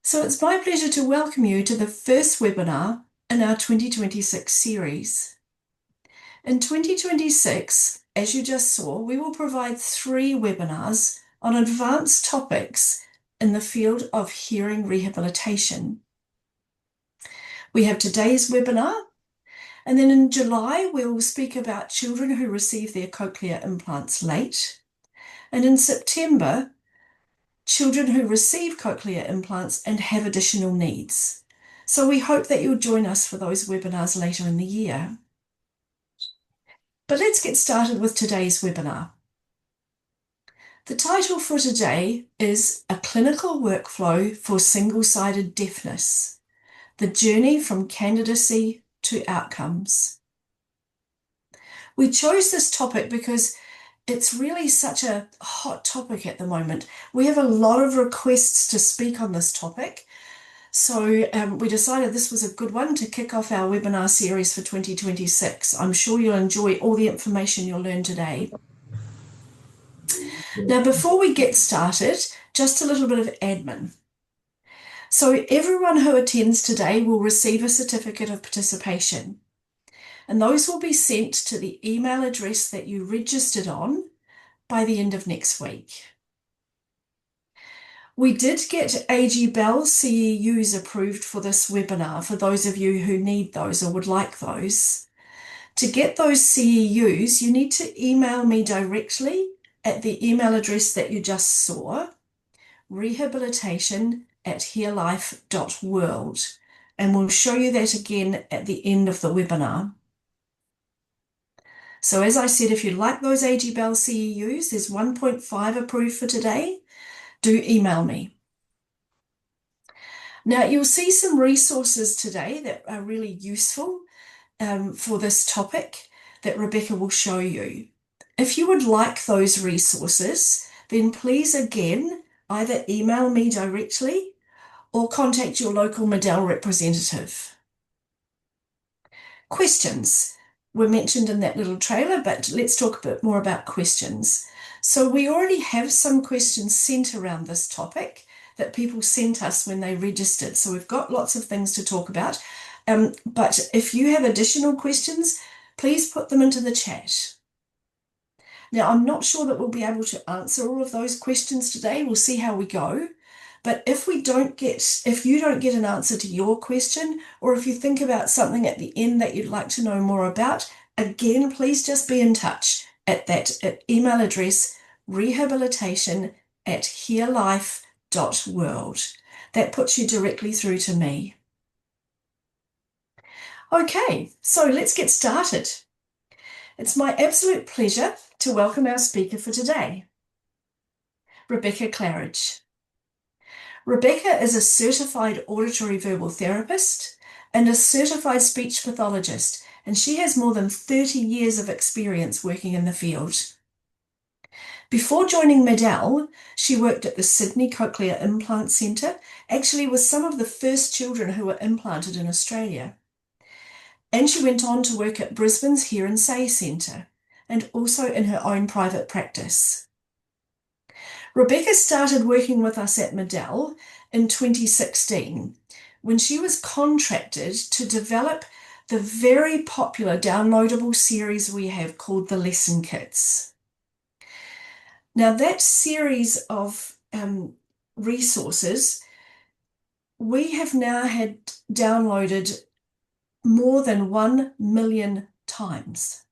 So it's my pleasure to welcome you to the first webinar in our 2026 series. In 2026, as you just saw, we will provide 3 webinars on advanced topics in the field of hearing rehabilitation. We have today's webinar, and then in July, we will speak about children who receive their cochlear implants late. And in September, children who receive cochlear implants and have additional needs. So we hope that you'll join us for those webinars later in the year. But let's get started with today's webinar. The title for today is A Clinical Workflow for Single-Sided Deafness, the journey from candidacy to outcomes. We chose this topic because it's really such a hot topic at the moment. We have a lot of requests to speak on this topic. So we decided this was a good one to kick off our webinar series for 2026. I'm sure you'll enjoy all the information you'll learn today. Now, before we get started, just a little bit of admin. So everyone who attends today will receive a certificate of participation, and those will be sent to the email address that you registered on by the end of next week. We did get AG Bell CEUs approved for this webinar for those of you who need those or would like those. To get those CEUs, you need to email me directly at the email address that you just saw, rehabilitation@hearlife.world, and we'll show you that again at the end of the webinar. So as I said, if you'd like those AG Bell CEUs, there's 1.5 approved for today. Do email me. Now, you'll see some resources today that are really useful for this topic that Rebecca will show you. If you would like those resources, then please again, either email me directly or contact your local Medell representative. Questions were mentioned in that little trailer, but let's talk a bit more about questions. So we already have some questions sent around this topic that people sent us when they registered. So we've got lots of things to talk about. But if you have additional questions, please put them into the chat. Now, I'm not sure that we'll be able to answer all of those questions today. We'll see how we go. But if you don't get an answer to your question, or if you think about something at the end that you'd like to know more about, again, please just be in touch at that email address, rehabilitation@hearlife.world. That puts you directly through to me. Okay, so let's get started. It's my absolute pleasure to welcome our speaker for today, Rebecca Claridge. Rebecca is a certified auditory verbal therapist and a certified speech pathologist, and she has more than 30 years of experience working in the field. Before joining Medell, she worked at the Sydney Cochlear Implant Centre, actually with some of the first children who were implanted in Australia. And she went on to work at Brisbane's Hear and Say Centre, and also in her own private practice. Rebecca started working with us at Medell in 2016 when she was contracted to develop the very popular downloadable series we have called the Lesson Kits. Now, that series of resources we have now had downloaded more than 1 million times,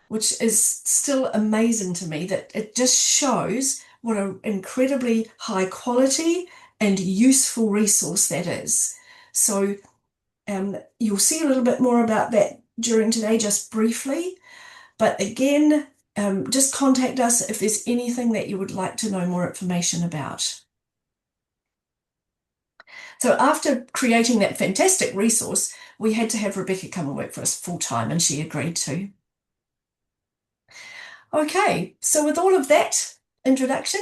which is still amazing to me that it just shows what an incredibly high quality and useful resource that is. So you'll see a little bit more about that during today, just briefly. But again, just contact us if there's anything that you would like to know more information about. So after creating that fantastic resource, we had to have Rebecca come and work for us full-time, and she agreed to. Okay, so with all of that introduction,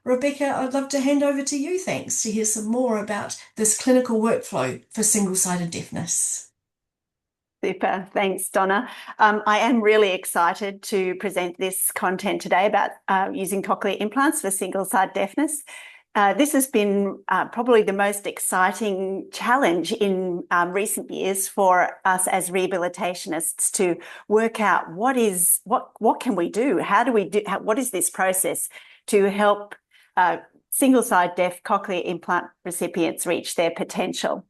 Rebecca, I'd love to hand over to you, thanks, to hear some more about this clinical workflow for single-sided deafness. Super, thanks, Donna. I am really excited to present this content today about using cochlear implants for single-sided deafness. This has been probably the most exciting challenge in recent years for us as rehabilitationists to work out what can we do? What is this process to help single-sided deaf cochlear implant recipients reach their potential?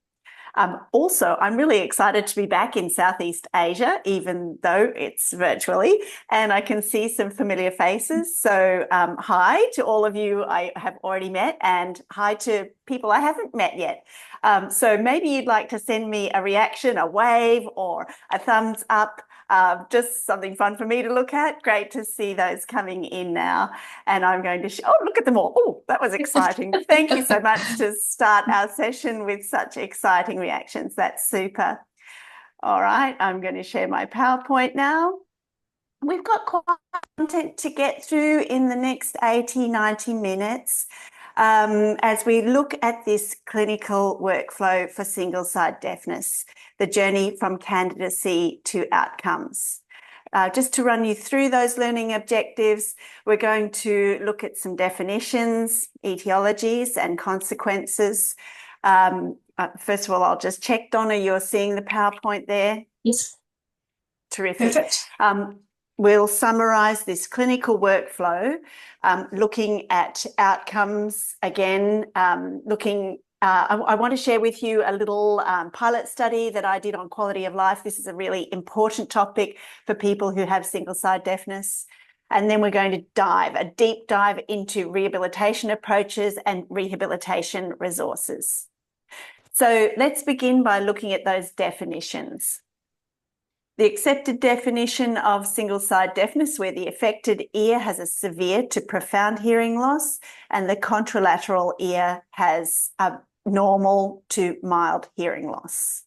Also, I'm really excited to be back in Southeast Asia, even though it's virtually, and I can see some familiar faces. So hi to all of you I have already met, and hi to people I haven't met yet. So maybe you'd like to send me a reaction, a wave, or a thumbs up. Just something fun for me to look at. Great to see those coming in now. And I'm going to, look at them all. Oh, that was exciting. Thank you so much to start our session with such exciting reactions. That's super. All right, I'm going to share my PowerPoint now. We've got quite content to get through in the next 80, 90 minutes. As we look at this clinical workflow for single-sided deafness, the journey from candidacy to outcomes. Just to run you through those learning objectives, we're going to look at some definitions, etiologies, and consequences. First of all, I'll just check, Donna, you're seeing the PowerPoint there? Yes. Terrific. Perfect. We'll summarise this clinical workflow, looking at outcomes again, I want to share with you a little pilot study that I did on quality of life. This is a really important topic for people who have single-sided deafness. And then we're going to dive, a deep dive into rehabilitation approaches and rehabilitation resources. So let's begin by looking at those definitions. The accepted definition of single-sided deafness, where the affected ear has a severe to profound hearing loss and the contralateral ear has a normal to mild hearing loss.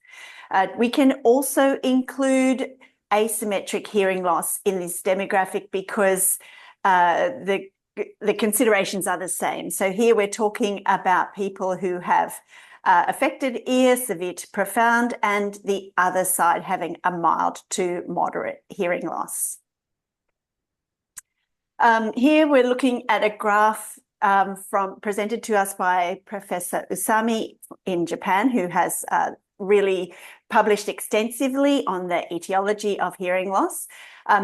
We can also include asymmetric hearing loss in this demographic because the considerations are the same. So here we're talking about people who have affected ear, severe to profound, and the other side having a mild to moderate hearing loss. Here we're looking at a graph presented to us by Professor Usami in Japan, who has really published extensively on the etiology of hearing loss.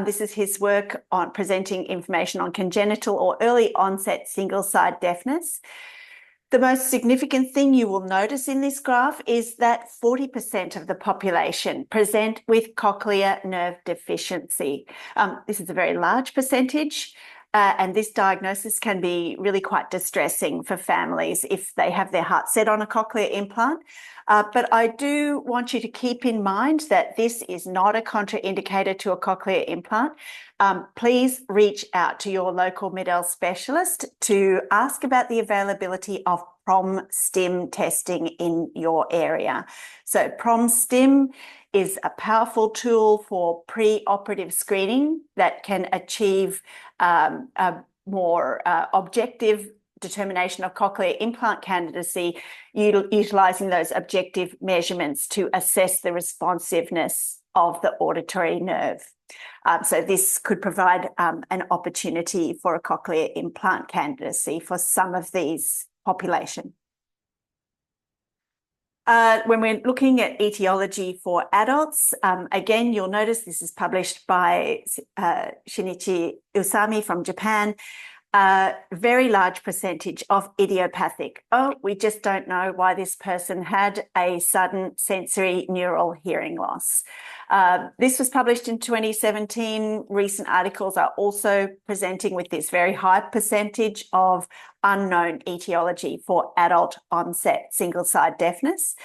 This is his work on presenting information on congenital or early onset single-sided deafness. The most significant thing you will notice in this graph is that 40% of the population present with cochlear nerve deficiency. This is a very large percentage, and this diagnosis can be really quite distressing for families if they have their heart set on a cochlear implant. But I do want you to keep in mind that this is not a contraindicator to a cochlear implant. Please reach out to your local Med-El specialist to ask about the availability of PROM-STIM testing in your area. So PROM-STIM is a powerful tool for pre-operative screening that can achieve a more objective determination of cochlear implant candidacy, utilising those objective measurements to assess the responsiveness of the auditory nerve. So this could provide an opportunity for a cochlear implant candidacy for some of these population. When we're looking at etiology for adults, again, you'll notice this is published by Shinichi Usami from Japan. Very large percentage of idiopathic. Oh, we just don't know why this person had a sudden sensory neural hearing loss. This was published in 2017. Recent articles are also presenting with this very high percentage of unknown etiology for adult onset single-sided deafness.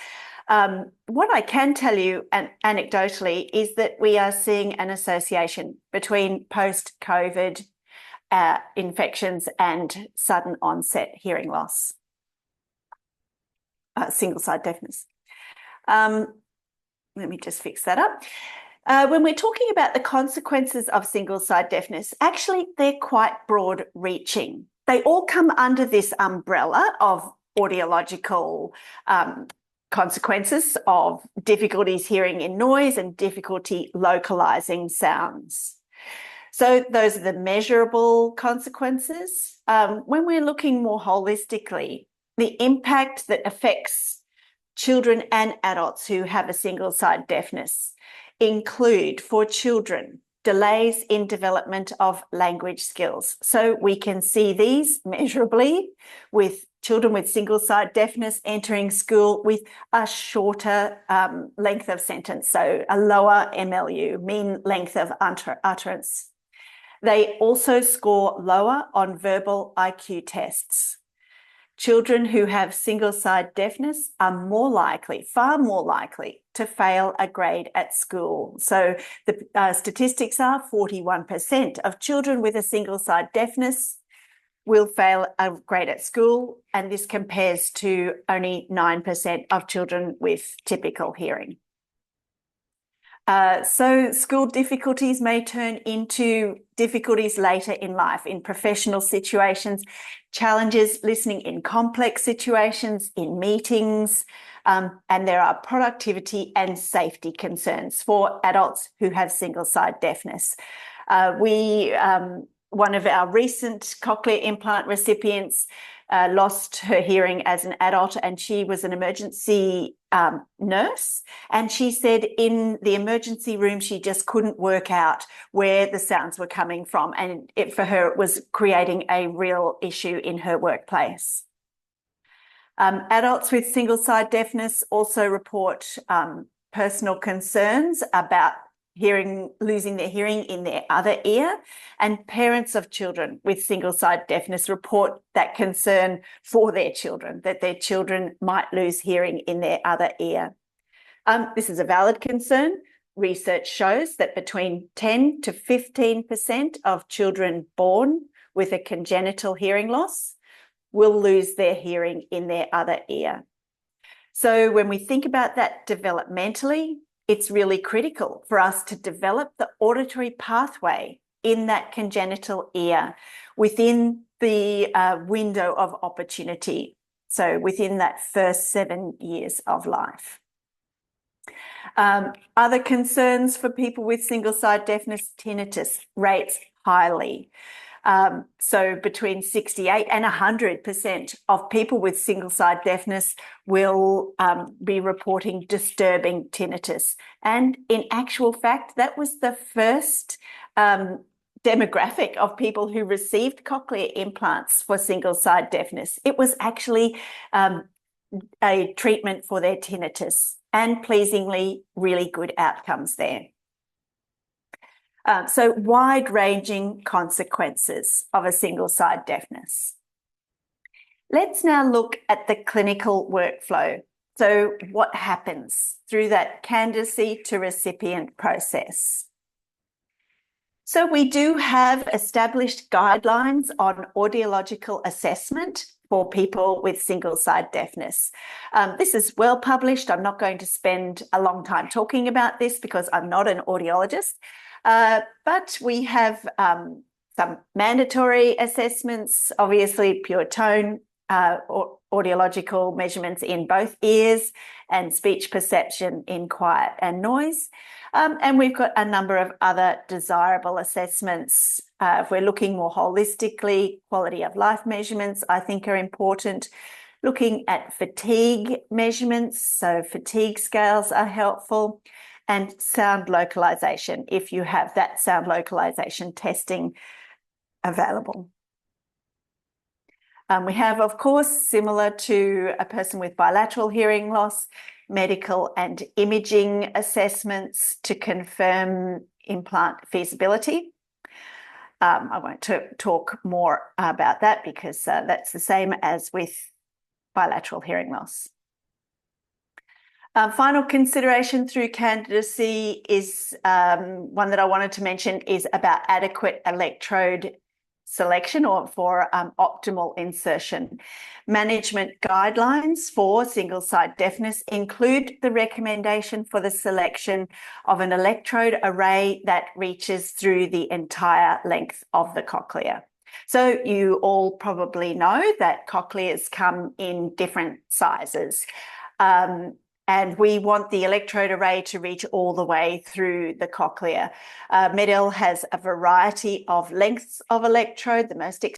What I can tell you anecdotally is that we are seeing an association between post-COVID infections and sudden onset hearing loss, single-sided deafness. Let me just fix that up. When we're talking about the consequences of single-sided deafness, actually they're quite broad-reaching. They all come under this umbrella of audiological consequences of difficulties hearing in noise and difficulty localizing sounds. So those are the measurable consequences. When we're looking more holistically, The impact that affects children and adults who have a single-sided deafness include, for children, delays in development of language skills. So we can see these measurably with children with single-sided deafness entering school with a shorter length of sentence, so a lower MLU, mean length of utterance. They also score lower on verbal IQ tests. Children who have single-sided deafness are more likely, far more likely, to fail a grade at school. So the statistics are 41% of children with a single-sided deafness will fail a grade at school, and this compares to only 9% of children with typical hearing. So school difficulties may turn into difficulties later in life, in professional situations, challenges listening in complex situations, in meetings, and there are productivity and safety concerns for adults who have single-sided deafness. One of our recent cochlear implant recipients lost her hearing as an adult, and she was an emergency nurse. And she said in the emergency room, she just couldn't work out where the sounds were coming from. And for her, it was creating a real issue in her workplace. Adults with single-sided deafness also report personal concerns about losing their hearing in their other ear, and parents of children with single-sided deafness report that concern for their children, that their children might lose hearing in their other ear. This is a valid concern. Research shows that between 10 to 15% of children born with a congenital hearing loss will lose their hearing in their other ear. So when we think about that developmentally, it's really critical for us to develop the auditory pathway in that congenital ear within the window of opportunity, so within that first 7 years of life. Other concerns for people with single-sided deafness: tinnitus rates highly. So between 68 and 100% of people with single-sided deafness will be reporting disturbing tinnitus. And in actual fact, that was the first demographic of people who received cochlear implants for single-sided deafness. It was actually a treatment for their tinnitus, and pleasingly, really good outcomes there. So wide-ranging consequences of a single-sided deafness. Let's now look at the clinical workflow. So what happens through that candidacy to recipient process? So we do have established guidelines on audiological assessment for people with single-sided deafness. This is well published. I'm not going to spend a long time talking about this because I'm not an audiologist. But we have some mandatory assessments, obviously pure tone, audiological measurements in both ears, and speech perception in quiet and noise. And we've got a number of other desirable assessments. If we're looking more holistically, quality of life measurements, I think, are important. Looking at fatigue measurements, so fatigue scales are helpful. And sound localization, if you have that sound localization testing available. We have, of course, similar to a person with bilateral hearing loss, medical and imaging assessments to confirm implant feasibility. I won't talk more about that because that's the same as with bilateral hearing loss. Final consideration through candidacy is one that I wanted to mention is about adequate electrode selection or for optimal insertion. Management guidelines for single-sided deafness include the recommendation for the selection of an electrode array that reaches through the entire length of the cochlea. So you all probably know that cochlears come in different sizes. And we want the electrode array to reach all the way through the cochlea. MED-EL has a variety of lengths of electrode. The most